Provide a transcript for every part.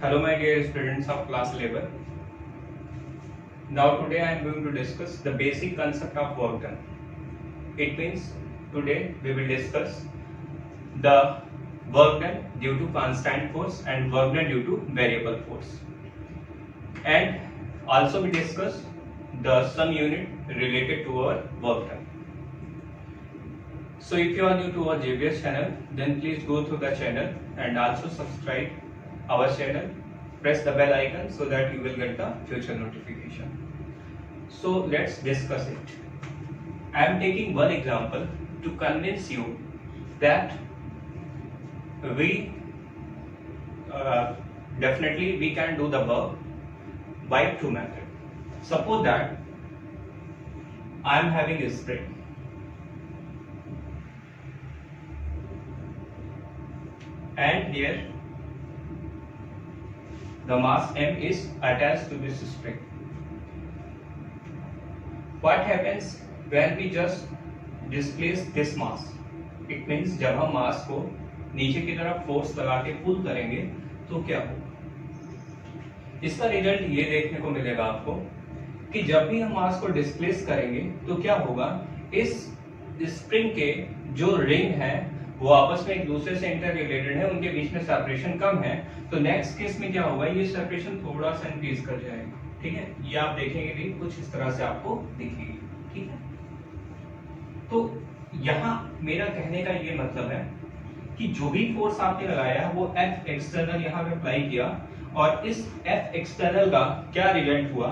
Hello my dear students of class 11. Now today I am going to discuss the basic concept of work done. It means today we will discuss the work done due to constant force and work done due to variable force. And also we discuss the sum unit related to our work done. So if you are new to our JBS channel, then please go through the channel and also subscribe our channel. Press the bell icon so that you will get the future notification. So let's discuss it. I am taking one example to convince you that we definitely we can do the work by two methods. Suppose that I am having a spring and here the mass m is attached to this spring. What happens when we just displace this mass? It means जब हम मास को नीचे की तरफ force लगा के पुल करेंगे तो क्या होगा? इसका रिजल्ट ये देखने को मिलेगा आपको कि जब भी हम मास को डिस्प्लेस करेंगे तो क्या होगा, इस स्प्रिंग के जो रिंग है वो आपस में एक दूसरे से इंटर रिलेटेड है, उनके बीच में सेपरेशन कम है, तो नेक्स्ट केस में क्या होगा, ये सेपरेशन थोड़ा सा इंक्रीज कर जाएगा. ठीक है, ये आप देखेंगे भी कुछ इस तरह से आपको दिखेगी. ठीक है, तो यहाँ मेरा कहने का ये मतलब है कि जो भी फोर्स आपने लगाया वो F एक्सटर्नल यहाँ पे अप्लाई किया और इस F एक्सटर्नल का क्या रिजल्ट हुआ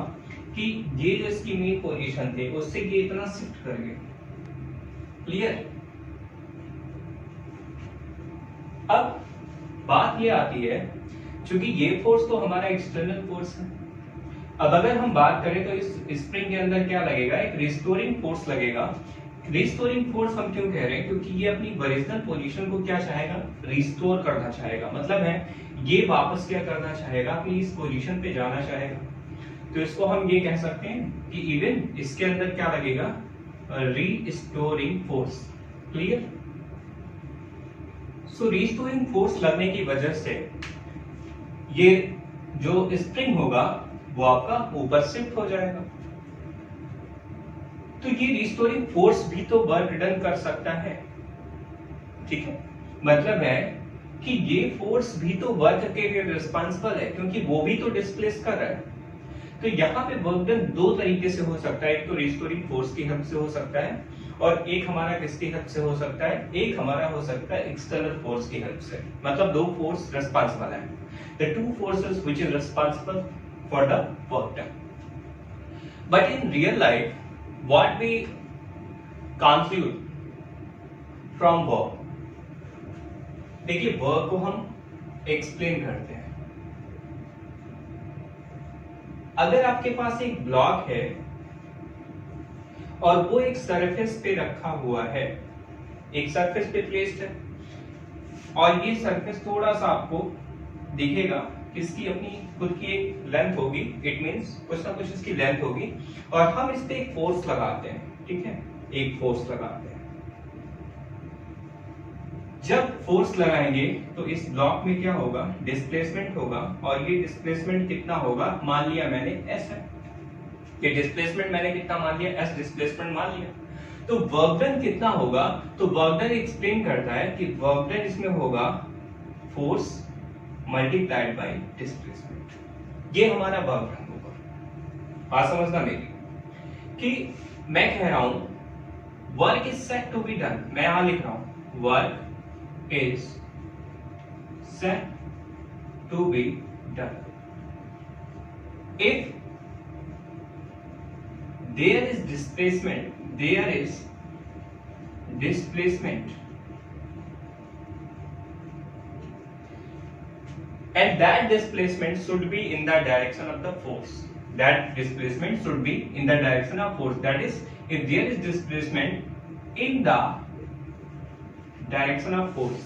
कि ये जो इसकी मेन पोजीशन थे उससे ये इतना शिफ्ट कर गए. क्लियर? अब बात ये आती है, क्योंकि ये फोर्स तो हमारा एक्सटर्नल फोर्स है. अब अगर हम बात करें तो इस स्प्रिंग के अंदर क्या लगेगा, एक रिस्टोरिंग फोर्स लगेगा. रिस्टोरिंग फोर्स हम क्यों कह रहे हैं, क्योंकि ये अपनी ओरिजिनल पोजीशन को क्या चाहेगा, रिस्टोर करना चाहेगा. मतलब है ये वापस क्या करना चाहेगा, अपनी इस पोजीशन पे जाना चाहेगा. तो इसको हम ये कह सकते हैं कि इवन इसके अंदर क्या लगेगा, restoring force. Clear? So restoring force लगने की वजह से ये जो स्प्रिंग होगा वो आपका ऊपर शिफ्ट हो जाएगा. तो ये रिस्टोरिंग फोर्स भी तो वर्क डन कर सकता है. ठीक है, मतलब है कि ये फोर्स भी तो वर्क के लिए रिस्पांसिबल है, क्योंकि वो भी तो डिस्प्लेस कर रहा है. तो यहाँ पे वर्क डन दो तरीके से हो सकता है. एक तो रिस्टोरिंग फोर्स की हेल्प से हो सकता है और एक हमारा किसकी हेल्प से हो सकता है, एक हमारा हो सकता है एक्सटर्नल फोर्स की हेल्प से. मतलब दो फोर्स रिस्पांसिबल है, the two forces which is responsible for the work done. But in real life what we conclude from work, देखिए वर्क को हम एक्सप्लेन करते हैं. अगर आपके पास एक ब्लॉक है और वो एक सरफेस पे रखा हुआ है, एक सरफेस पे प्लेस्ड है और ये सरफेस थोड़ा सा आपको दिखेगा कि इसकी अपनी खुद की एक लेंथ होगी. इट मींस कुछ ना कुछ इसकी लेंथ होगी और हम इस पे एक फोर्स लगाते हैं. ठीक है, एक फोर्स लगाते हैं. जब फोर्स लगाएंगे तो इस ब्लॉक में क्या होगा, डिस्प्लेसमेंट होगा. और ये डिस्प्लेसमेंट कितना होगा, मान लिया मैंने S है, ये डिस्प्लेसमेंट मैंने कितना मान लिया, S डिस्प्लेसमेंट मान लिया. तो वर्क डन कितना होगा, तो वर्क डन एक्सप्लेन करता है कि वर्क डन इसमें होगा फोर्स मल्टीप्लाइड बाय डिस्प्लेसमेंट. ये हमारा वर्क डन होगा. बात समझना मेरी कि मैं कह रहा हूं work is set to be done, मैं यहां लिख रहा हूं work is set to be done if there is displacement, and that displacement should be in the direction of the force. That displacement should be in the direction of force. That is, if there is displacement in the direction of force,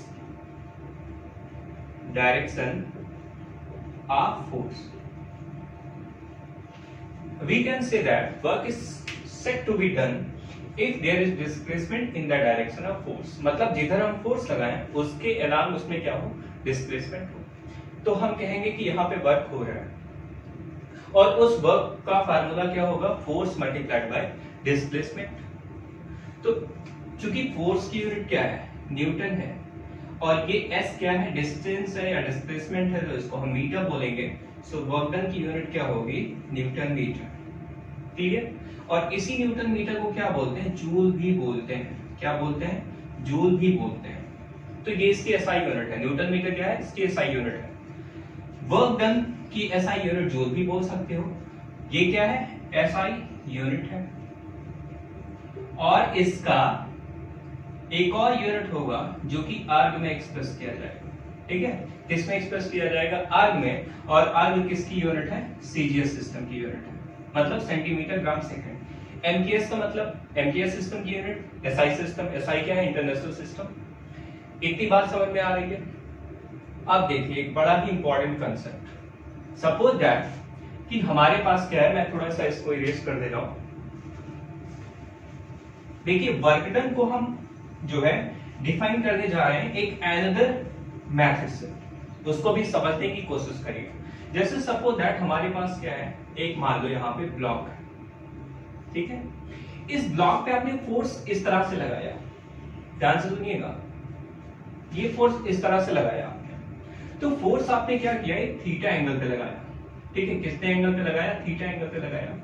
we can say that work is set to be done if there is displacement in the direction of force. मतलब जिधर हम force लगाएं उसके अलावा उसमें क्या हो, displacement हो. तो हम कहेंगे कि यहाँ पे वर्क हो रहा है, और उस वर्क का फार्मूला क्या होगा, फोर्स मल्टीप्लाइड बाय डिस्प्लेसमेंट। तो चूंकि फोर्स की यूनिट क्या है, न्यूटन है, और ये एस क्या है, डिस्टेंस है या डिस्प्लेसमेंट है, तो इसको हम मीटर बोलेंगे। सो वर्क डन की यूनिट क्या होगी, न्यूटन मीटर। ठीक है, और इसी न्यूटन मीटर को क्या बोलते हैं, जूल भी बोलते हैं। क्या बोलते हैं, जूल भी बोलते हैं। तो ये इसकी एसआई यूनिट है, न्यूटन मीटर क्या है, इसकी एसआई यूनिट है। वर्क डन की एसआई यूनिट जूल भी बोल सकते हो। ये क्या है, एसआई यूनिट है। और इसका एक और यूनिट होगा जो कि आर्ग में एक्सप्रेस किया जाएगा। ठीक है, किसमें एक्सप्रेस किया जाएगा, आर्ग में। और आर्ग किसकी यूनिट है, सीजीएस सिस्टम की यूनिट है, मतलब सेंटीमीटर ग्राम सेकंड। एमकेएस का मतलब एमकेएस सिस्टम की यूनिट, एसआई सिस्टम, एसआई क्या है, इंटरनेशनल सिस्टम। इतनी बात समझ में आ रही है। अब देखिए एक बड़ा ही इंपॉर्टेंट कंसेप्ट, सपोज दैट कि हमारे पास क्या है, मैं थोड़ा सा इसको इरेज कर दे रहा हूं। देखिए वर्क डन को हम जो है डिफाइन करने जा रहे हैं एक अनदर मैथड से, उसको भी समझने की कोशिश करिए। जैसे सपोज दैट हमारे पास क्या है, एक मान लो यहाँ पे ब्लॉक है। ठीक है, इस ब्लॉक पे आपने फोर्स इस तरह से लगाया, ध्यान से सुनिएगा, ये फोर्स इस तरह से लगाया आपने। तो फोर्स आपने क्या किया, एक थीटा एंगल पे लगाया। ठीक है, कितने एंगल पे लगाया, थीटा एंगल पे लगाया।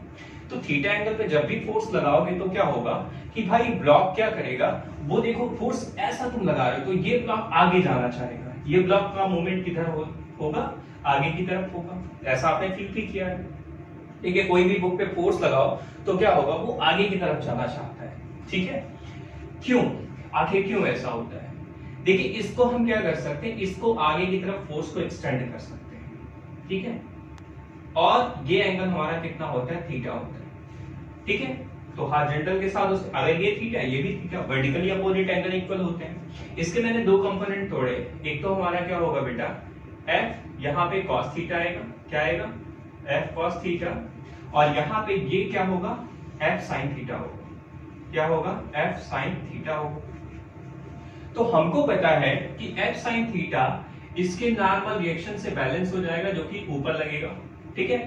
तो थीटा एंगल पे जब भी फोर्स लगाओगे तो क्या होगा कि भाई ब्लॉक क्या करेगा, वो देखो फोर्स ऐसा तुम लगा रहे हो तो ये ब्लॉक आगे जाना चाहेगा, ये ब्लॉक का मूवमेंट किधर होगा, आगे की तरफ होगा। ऐसा आपने फील भी किया है। ठीक है, कोई भी बुक पे फोर्स लगाओ तो क्या होगा, वो आगे की तरफ जाना चाहता है। ठीक है, क्यों, आखिर क्यों ऐसा होता है। देखिए इसको हम क्या कर सकते हैं, इसको आगे की तरफ फोर्स को एक्सटेंड कर सकते हैं। ठीक है, और ये एंगल हमारा कितना होता है, थीटा होता है। ठीक है, तो हॉरिजॉन्टल के साथ अगर ये थीटा ये भी theta, vertically opposite angle equal होते हैं। इसके मैंने दो कंपोनेंट तोड़े, एक तो हमारा क्या होगा बेटा, एफ, यहाँ पे cos थीटा आएगा, क्या आएगा, एफ cos थीटा, और यहाँ पे ये क्या होगा, एफ sin थीटा होगा। क्या होगा, एफ sin थीटा होगा। तो हमको पता है कि एफ sin थीटा इसके नॉर्मल रिएक्शन से बैलेंस हो जाएगा, जो कि ऊपर लगेगा। ठीक है,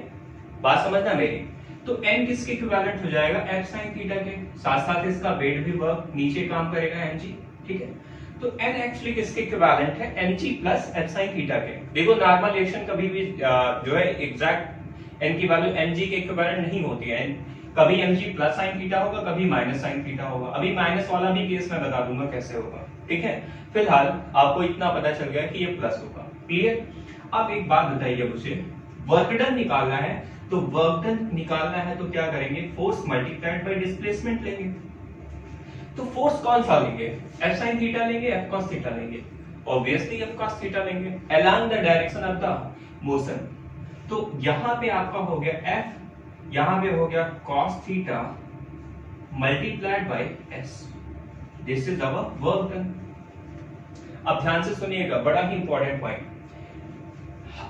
बात समझना मेरी। तो n किसके इक्विवेलेंट हो जाएगा, f sin थीटा के, साथ साथ इसका वेट भी वर्क नीचे काम करेगा mg। ठीक है, तो n एक्चुअली किसके इक्विवेलेंट है, mg plus f sin theta के। देखो नॉर्मल रिएक्शन कभी भी जो है एग्जैक्ट n की वैल्यू mg के इक्विवेलेंट नहीं होती है। कभी mg प्लस sin थीटा होगा, कभी माइनस sin थीटा होगा। अभी माइनस वाला भी केस मैं बता दूंगा कैसे होगा। ठीक है, फिलहाल आपको इतना पता चल गया कि ये प्लस होगा। क्लियर। अब एक बात बताइए मुझे, वर्क डन निकालना है, तो वर्क डन निकालना है तो क्या करेंगे, फोर्स मल्टीप्लाइड बाय डिस्प्लेसमेंट लेंगे। तो फोर्स कौन सा लेंगे, f sin थीटा लेंगे, f cos थीटा लेंगे, ऑब्वियसली f cos थीटा लेंगे along the direction of the motion. तो यहां पे आपका हो गया f, यहां पे हो गया cos theta multiplied by s, this is our work done. अब ध्यान से सुनिएगा, बड़ा ही इंपॉर्टेंट पॉइंट,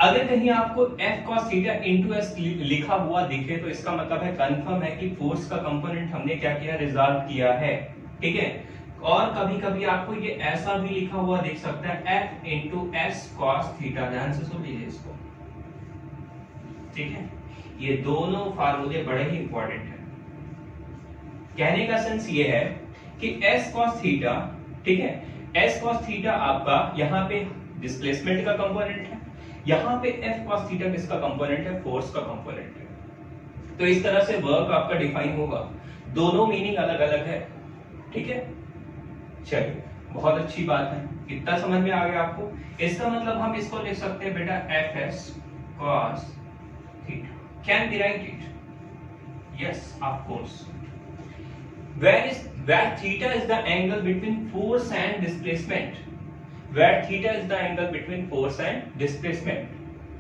अगर कहीं आपको f cos theta into s लिखा हुआ दिखे तो इसका मतलब है कंफर्म है कि फोर्स का कंपोनेंट हमने क्या किया, रिजॉल्व किया है। ठीक है, और कभी कभी आपको ये ऐसा भी लिखा हुआ दिख सकता है f into s cos theta, ध्यान से सुन लीजिए इसको। ठीक है, ये दोनों फार्मूले बड़े ही इंपॉर्टेंट हैं। कहने का सेंस ये है कि s cos थीटा, ठीक है, s cos थीटा आपका यहाँ पे डिस्प्लेसमेंट का कंपोनेंट है, यहाँ पे f cos थीटा किसका कंपोनेंट है, फोर्स का कंपोनेंट है। तो इस तरह से वर्क आपका डिफाइन होगा, दोनों मीनिंग अलग अलग है। ठीक है, चलिए बहुत अच्छी बात है, कितना समझ में आ गया आपको। इसका मतलब हम इसको लिख सकते हैं बेटा fs cos theta, can be right it, yes of course. where theta is the angle between force and displacement, where theta is the angle between force and displacement.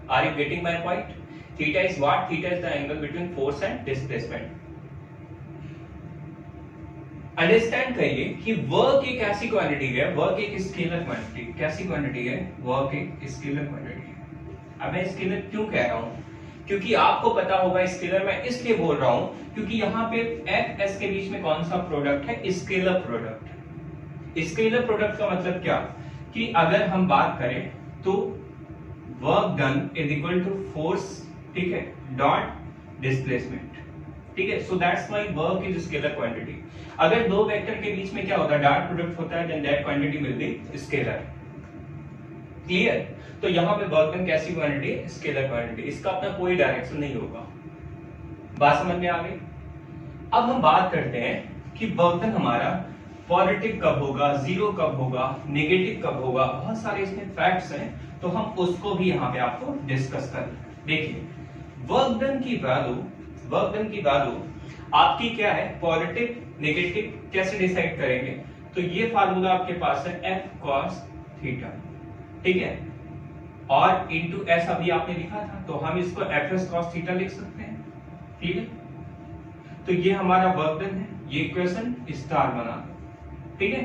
Are you getting my point? Theta is what? Theta is the angle between force and displacement. Understand करिए कि work एक ऐसी quantity है, work एक scalar quantity, कैसी quantity है, work एक scalar quantity है। अब मैं स्केलर क्यों कह रहा हूं, क्योंकि आपको पता होगा स्केलर मैं इसलिए बोल रहा हूं क्योंकि यहाँ पे एफ एस के बीच में कौन सा प्रोडक्ट है, स्केलर प्रोडक्ट। स्केलर प्रोडक्ट का मतलब क्या कि अगर हम बात करें तो work done is equal to force, ठीक है, डॉट डिस्प्लेसमेंट, ठीक है। So that's why work is scalar quantity. अगर दो वेक्टर के बीच में क्या होता है, डॉट प्रोडक्ट होता है, then that quantity will be scalar. Clear? तो यहाँ पे वर्क डन कैसी क्वांटिटी, स्केलर क्वांटिटी, इसका अपना कोई डायरेक्शन नहीं होगा। बात समझ में आ गई? अब हम बात करते हैं कि वर्क डन हमारा पॉजिटिव कब होगा, जीरो कब होगा, नेगेटिव कब होगा, बहुत सारे इसमें फैक्ट्स हैं, तो हम उसको भी यहाँ पे आपको डिस्कस कर। देखिए वर्क डन की वैल्यू आपकी क्या है, पॉजिटिव नेगेटिव कैसे डिसाइड करेंगे, तो ये फार्मूला आपके पास है F cos थीटा, ठीक है, और इनटू S अभी आपने लिखा था, तो हम इसको Fs cos थीटा लिख सकते हैं, ठीक है। तो ये हमारा वर्क डन है, ये इक्वेशन स्टार बना, ठीक है।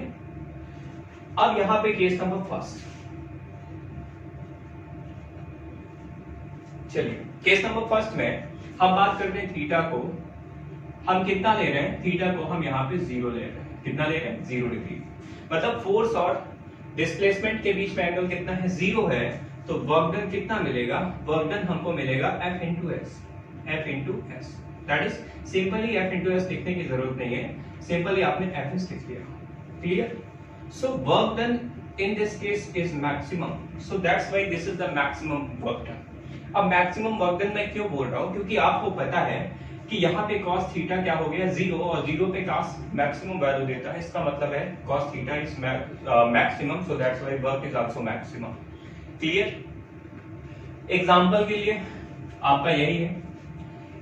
अब यहां पे केस नंबर फर्स्ट, चलिए केस नंबर फर्स्ट में हम बात करते हैं थीटा को, हम कितना ले रहे हैं, थीटा को हम यहाँ पे 0 ले रहे हैं, कितना ले रहे हैं, 0 डिग्री, मतलब फोर्स और डिस्प्लेसमेंट के बीच में एंगल कितना है, 0 है, तो वर्क डन कितना मिलेगा, वर्क डन हमको मिलेगा F into S, that is simply F into S लिखने की जरूरत नहीं है, सिंपली आपने Fs लिख लिया। Clear? So work done in this case is maximum, so that's why this is the maximum work done. अब मैक्सिमम वर्क डन मैं क्यों बोल रहा हूं, क्योंकि आपको पता है कि यहाँ पे cos थीटा क्या हो गया, 0, और 0 पे cos मैक्सिमम वैल्यू देता है, इसका मतलब है cos theta is maximum, so that's why work is also maximum. Clear? Example के लिए आपका यही है,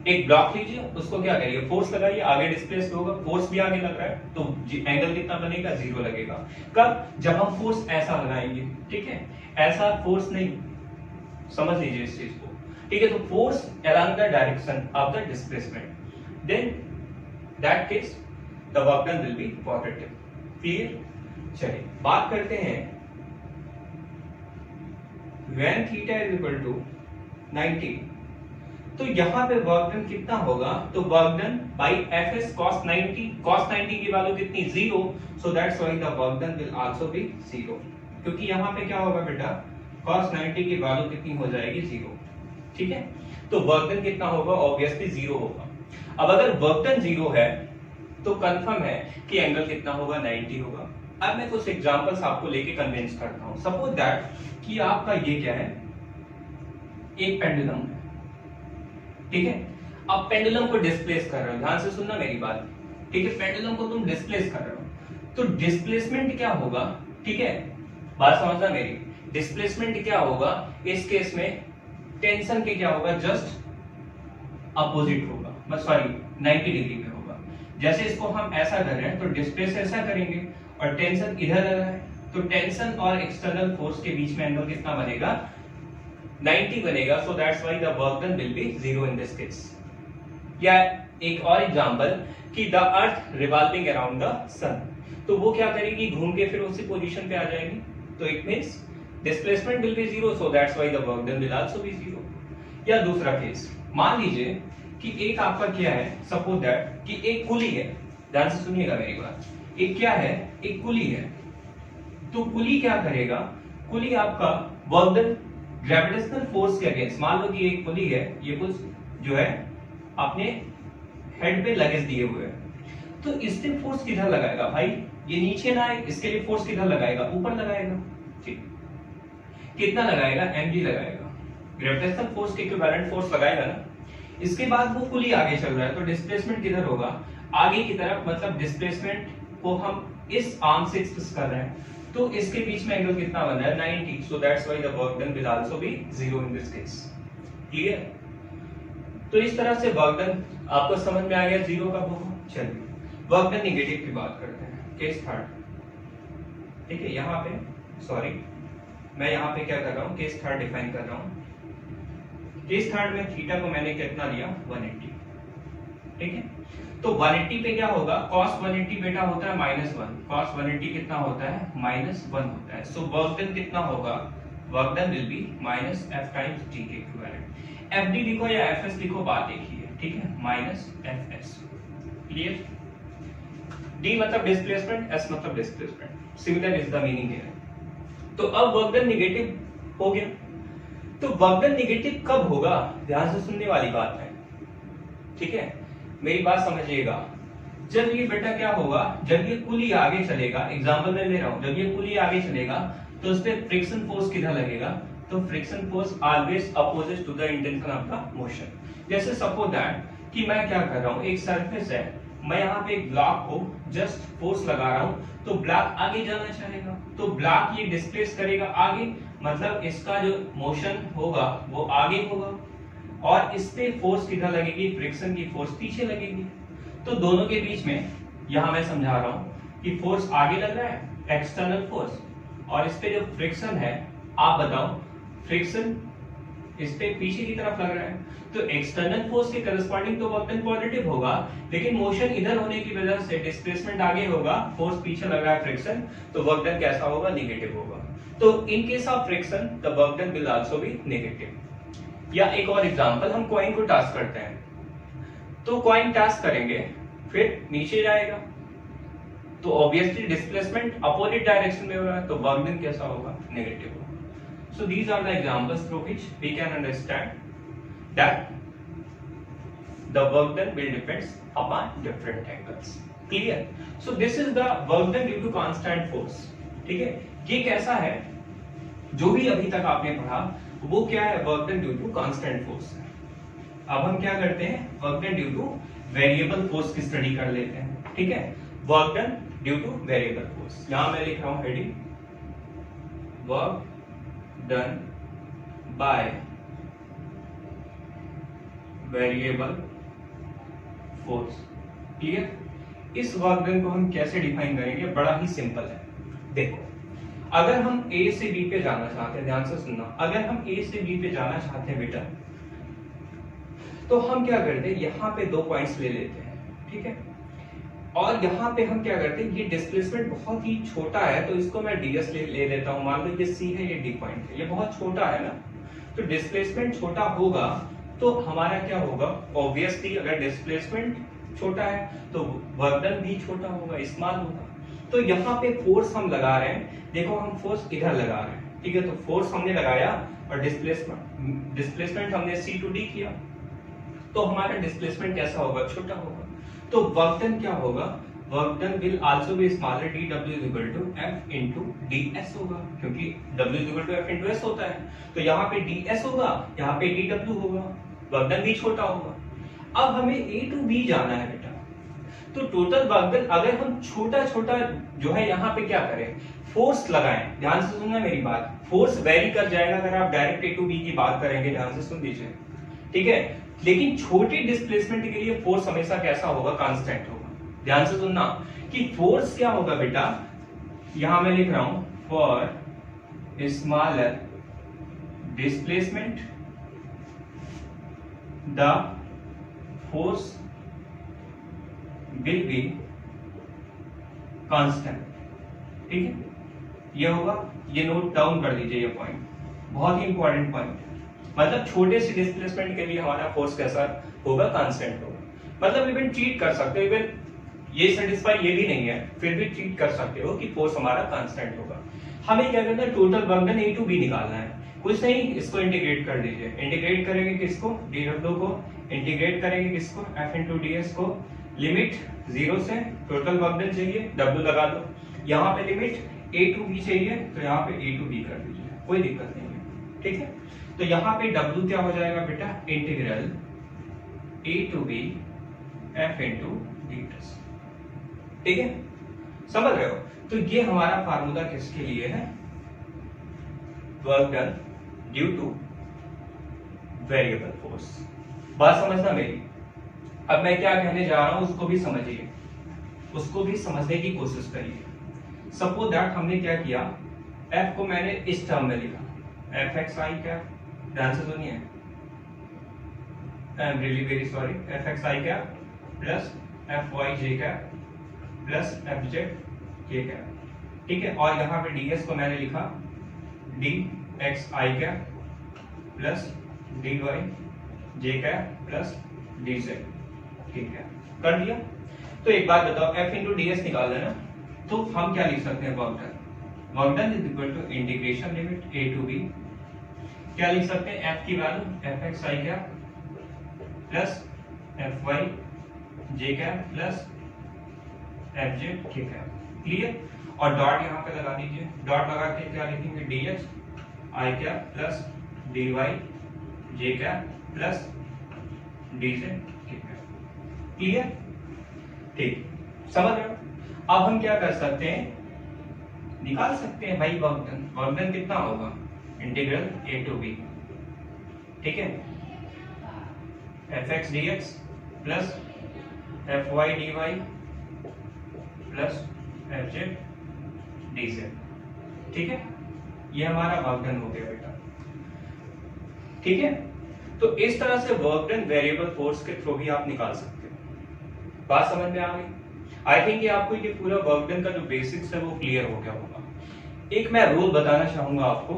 एक ब्लॉक लीजिए, उसको क्या करिए, फोर्स लगाइए, आगे डिस्प्लेस होगा, फोर्स भी आगे लग रहा है, तो एंगल कितना बनेगा, 0 लगेगा। कब? जब हम फोर्स ऐसा लगाएंगे, ठीक है, ऐसा फोर्स नहीं, समझ लीजिए इस चीज को, ठीक है। तो force along the direction of the displacement, then that case the work done will be positive. Clear? चलिए बात करते हैं when theta is equal to 90, तो यहां पे वर्क डन कितना होगा, तो work done by Fs cos 90 की वैल्यू कितनी, 0, so that's why the work done will also be 0, क्योंकि यहां पे क्या होगा बेटा, cos 90 की वैल्यू कितनी हो जाएगी, 0, ठीक है। तो वर्क डन कितना होगा, ऑब्वियसली 0 होगा। अब अगर वर्क डन 0 है तो कंफर्म है कि एंगल कितना होगा, 90 होगा। अब मैं कुछ एग्जांपल्स आपको लेके कन्विंस करता हूं। सपोज दैट कि आपका ये क्या है, एक पेंडुलम है, ठीक है। अब पेंडुलम को डिस्प्लेस कर रहे हो, ध्यान से सुनना मेरी बात, ठीक है, पेंडुलम को तुम डिस्प्लेस कर रहे हो, तो डिस्प्लेसमेंट क्या होगा, ठीक है, बात समझना मेरी, डिस्प्लेसमेंट क्या होगा इस केस में, टेंशन के क्या होगा, जस्ट अपोजिट होगा, बस सॉरी 90 डिग्री में होगा। जैसे इसको हम ऐसा कर रहे हैं तो डिस्प्लेस ऐसा करेंगे, और टेंशन इधर लग रहा है, तो टेंशन और एक्सटर्नल फोर्स के बीच में एंगल कितना बनेगा, 90 बनेगा, so that's why the work done will be 0 in this case. या एक और एग्जांपल कि the earth revolving around the sun, तो वो क्या करेगी, घूम के फिर उसी पोजीशन पे आ जाएगी, तो it means displacement will be 0, so that's why the work done will also be 0। या दूसरा केस, मान लीजिए कि एक आपका क्या है, सपोज दैट कि एक कुली है, ध्यान से सुनिएगा मेरी बात, एक क्या है, एक कुली है, तो कुली क्या करेगा, कुली आपका वर्क डन ग्रेविटेशनल फोर्स के अगेंस्ट, मान लो कि एक कुली है, ये कुछ जो है अपने हेड पे लगेज दिए हुए है, तो इससे फोर्स किधर लगाएगा भाई, ये नीचे ना आए, इसके लिए फोर्स किधर लगाएगा, ऊपर लगाएगा, ठीक, कितना लगाएगा, mg लगाएगा, ग्रेविटेशनल फोर्स के इक्विवेलेंट फोर्स लगाएगा ना। इसके बाद वो पुली आगे चल रहा है, तो डिस्प्लेसमेंट किधर होगा, आगे की तरफ, मतलब डिस्प्लेसमेंट को हम इस आर्म से एक्सप्रेस कर रहे हैं, तो इसके बीच में एंगल कितना बन रहा है, 90, सो that's why the work done will also be 0 in this case. Clear? तो इस तरह से वर्क डन आपको समझ में आ गया 0 कब होगा। चलिए वर्क डन नेगेटिव की बात करते हैं, केस थर्ड, ठीक है। यहाँ पे सॉरी मैं यहाँ पे क्या कर रहा हूँ, केस थर्ड डिफाइन कर रहा हूँ। केस थर्ड में थीटा को मैंने कितना लिया, 180, ठीक है। तो 180 पे क्या होगा, cos 180 बेटा होता है -1, cos 180 कितना होता है, -1 होता है, सो वर्क डन कितना होगा, work done will B -f times t के इक्विवेलेंट। fd लिखो या fs लिखो, बात एक ही है, ठीक है, -fs। क्लियर? d मतलब डिस्प्लेसमेंट, s मतलब displacement, similar is the meaning here. तो अब वर्क डन नेगेटिव हो गया, तो वर्क डन निगेटिव कब होगा, ध्यान से सुनने वाली बात है, ठीक है, मेरी बात समझिएगा। जब ये बेटा क्या होगा, जब ये पुली आगे चलेगा, एग्जांपल मैं ले रहा हूं, जब ये पुली आगे चलेगा तो उस पे फ्रिक्शन फोर्स किधर लगेगा, तो friction force always opposite to the intention of the motion. जैसे सपोज दैट कि मैं क्या कर रहा हूं, एक सरफेस है, मैं यहाँ पे एक ब्लॉक को जस्ट फोर्स लगा रहा हूं तो ब्लॉक आगे जाना चाहेगा, तो ब्लॉक ये डिस्प्लेस करेगा आगे, मतलब इसका जो मोशन होगा वो आगे होगा, और इस पे फोर्स किधर लगेगी, फ्रिक्शन की फोर्स पीछे लगेगी। तो दोनों के बीच में यहां मैं समझा रहा हूं कि फोर्स आगे लग रहा है एक्सटर्नल फोर्स, और इस पे जो फ्रिक्शन है, आप बताओ फ्रिक्शन इस पे पीछे की तरफ लग रहा है, तो एक्सटर्नल फोर्स के करस्पॉन्डिंग तो वर्क डन पॉजिटिव होगा, लेकिन मोशन इधर होने की वजह से डिस्प्लेसमेंट आगे होगा, फोर्स पीछे लग रहा है फ्रिक्शन, तो वर्क डन कैसा होगा, नेगेटिव होगा। तो in case of friction the work done will also B negative. या एक और एग्जांपल, हम कॉइन को टॉस करते हैं, तो कॉइन टॉस करेंगे फिर नीचे जाएगा, तो ऑब्वियसली डिस्प्लेसमेंट अपोजिट डायरेक्शन में हो रहा है, तो वर्क डन कैसा होगा, नेगेटिव होगा। So these are the examples through which we can understand that the work done will depends upon different angles. Clear? So this is the work done due to constant force. ठीक है, ये कैसा है, जो भी अभी तक आपने पढ़ा वो क्या है, work done due to constant force. अब हम क्या करते हैं, work done due two variable force की स्टडी कर लेते हैं। ठीक है, work done due two variable फोर्स, यहां मैं लिख रहा हूं heading work done by variable force। Clear? इस वर्क डन को हम कैसे डिफाइन करेंगे, बड़ा ही सिंपल है। देखो, अगर हम A से B पे जाना चाहते हैं, ध्यान से सुनना, अगर हम A से B पे जाना चाहते हैं बेटा, तो हम क्या करते हैं, यहाँ पे 2 पॉइंट्स ले लेते हैं, ठीक है, और यहाँ पे हम क्या करते हैं, ये डिस्प्लेसमेंट बहुत ही छोटा है तो इसको मैं ds ले लेता हूँ, मान लो ये C है, ये D पॉइंट है, ये बहुत छोटा है ना, तो डिस्प्लेसमेंट छोटा होगा तो हमारा क्या होगा, ऑब्वियसली अगर डिस्प्लेसमेंट छोटा है तो वर्क डन भी छोटा होगा, स्मॉल होगा। तो यहाँ पे फोर्स हम लगा रहे हैं, देखो हम फोर्स इधर लगा रहे हैं, ठीक है, तो फोर्स हमने लगाया और डिस्प्लेसमेंट हमने C to D किया, तो हमारा डिस्प्लेसमेंट कैसा होगा, छोटा होगा। तो वर्क डन क्या होगा, work done will also be smaller, dw is equal to f into ds होगा, क्योंकि w is equal to f into s होता है, तो यहाँ पे ds होगा, यहाँ पे dw होगा, वर्क डन भी छोटा होगा। अब हमें a to b जाना है बेटा, तो टोटल वर्क डन अगर हम छोटा छोटा जो है यहाँ पे क्या करें, फोर्स लगाएं, ध्यान से सुनना मेरी बात, फोर्स वेरी कर जाएगा अगर आप डायरेक्ट a to b की बात करेंगे, ध्यान से सुन लीजिए, ठीक है, लेकिन छोटी डिस्प्लेसमेंट के लिए फोर्स हमेशा कैसा होगा, कांस्टेंट होगा। ध्यान से सुनना कि फोर्स क्या होगा बेटा, यहां मैं लिख रहा हूं for smaller displacement the force will be constant. ठीक है, ये होगा, ये नोट डाउन कर लीजिए, ये पॉइंट बहुत ही इंपॉर्टेंट पॉइंट, मतलब छोटे से डिस्प्लेसमेंट के लिए हमारा फोर्स कैसा होगा, कांस्टेंट होगा। मतलब इवन चीट कर सकते हो, इवन ये सेटिस्फाई ये भी नहीं है, फिर भी चीट कर सकते हो कि फोर्स हमारा कांस्टेंट होगा। हमें क्या करना है, total work done A to B निकालना है, कुछ नहीं, इसको इंटीग्रेट कर दीजिए। इंटीग्रेट करेंगे किसको, dw को, इंटीग्रेट करेंगे किसको, f into ds को, लिमिट 0 से टोटल वर्क डन चाहिए, w लगा दो, यहाँ पे लिमिट A to B चाहिए, तो यहाँ पे A to B कर दीजिए, कोई दिक्कत नहीं है। ठीक है, तो यहाँ पे W क्या हो जाएगा बेटा, integral A to B f into ds। ठीक है, समझ रहे हो? तो ये हमारा फार्मूला किसके लिए है, work done due two variable force. बात समझना मेरी। अब मैं क्या कहने जा रहा हूं उसको भी समझिए, उसको भी समझने की कोशिश करिए। सपोज दैट हमने क्या किया, f को मैंने इस टर्म में लिखा, एफ एक्स आई क्या, ध्यान से सुनिए, I am really very sorry, F X I क्या प्लस एफ वाई जे क्या प्लस एफ जेड के क्या। ठीक है, और यहाँ पे ds को मैंने लिखा डी एक्स आई क्या प्लस डी वाई जे क्या प्लस डी जेड। ठीक है, कर दिया। तो एक बात बताओ, f इंटू डी एस निकालना है ना, तो हम क्या लिख सकते हैं, work done. Work done is equal to integration limit a to b क्या लिख सकते हैं, एफ की value F X I cap plus F Y J cap plus F Z K cap. Clear? और डॉट यहाँ पे लगा दीजिए, डॉट लगा के क्या लिखेंगे, D H I cap plus D Y J cap plus D Z K cap. Clear? ठीक, समझ रहे हो? अब हम क्या कर सकते हैं, निकाल सकते हैं भाई वर्कडन। वर्कडन कितना होगा, इंटीग्रल ए टू बी, ठीक है, F X D X plus F Y D Y plus F Z D Z. ठीक है, ये हमारा वर्कडन हो गया बेटा। ठीक है, तो इस तरह से वर्कडन वेरिएबल फोर्स के थ्रू भी आप निकाल सकते हो। बात समझ में आ गई? आई थिंक ये आपको ये पूरा वर्कडन का जो बेसिक्स है वो क्लियर हो गया होगा। एक मैं रूल बताना चाहूंगा आपको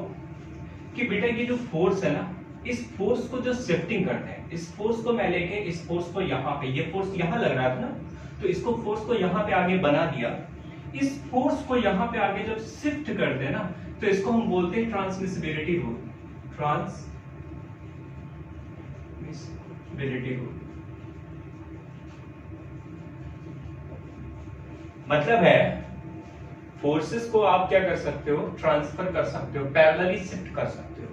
कि बेटा ये जो फोर्स है ना, इस फोर्स को जो शिफ्टिंग करते हैं, इस फोर्स को मैं लेके इस फोर्स को यहाँ पे, ये फोर्स यहाँ लग रहा था ना, तो इसको फोर्स को यहाँ पे आगे बना दिया। इस फोर्स को यहाँ पे आगे जब शिफ्ट करते हैं ना, तो इसको हम बोलते हैं ट्रांसमिसिबिलिटी रूल। ट्रांसमिसिबिलिटी रूल मतलब है फोर्सेस को आप क्या कर सकते हो, ट्रांसफर कर सकते हो, पैरेलली शिफ्ट कर सकते हो।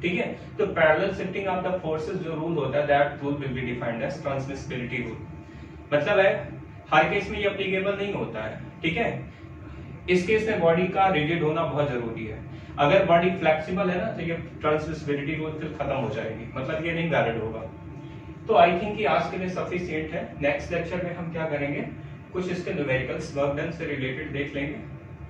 ठीक है, तो parallel shifting of the forces जो रूल होता है, that rule will be defined as transmissibility rule. मतलब है हर केस में ये एप्लीकेबल नहीं होता है। ठीक है, इस केस में बॉडी का रिजिड होना बहुत जरूरी है। अगर बॉडी फ्लेक्सिबल है ना, तो ये ट्रांसमिसिबिलिटी रूल फिर खत्म हो जाएगी, मतलब ये नहीं वैलिड होगा। तो आई थिंक कि आज के लिए सफिशिएंट है। नेक्स्ट लेक्चर में हम क्या करेंगे, कुछ इसके न्यूमेरिकल्स वर्क डन से रिलेटेड देख लेंगे,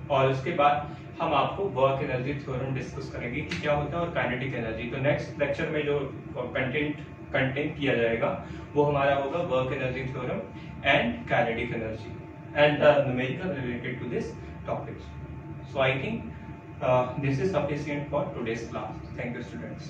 और उसके बाद हम आपको वर्क एनर्जी थ्योरम डिस्कस करेंगे कि क्या होता है, और काइनेटिक एनर्जी। तो नेक्स्ट लेक्चर में जो कंटेंट किया जाएगा वो हमारा होगा work energy theorem and kinetic energy and the numerical related to this topics. So I think this is sufficient for today's class. Thank you, students.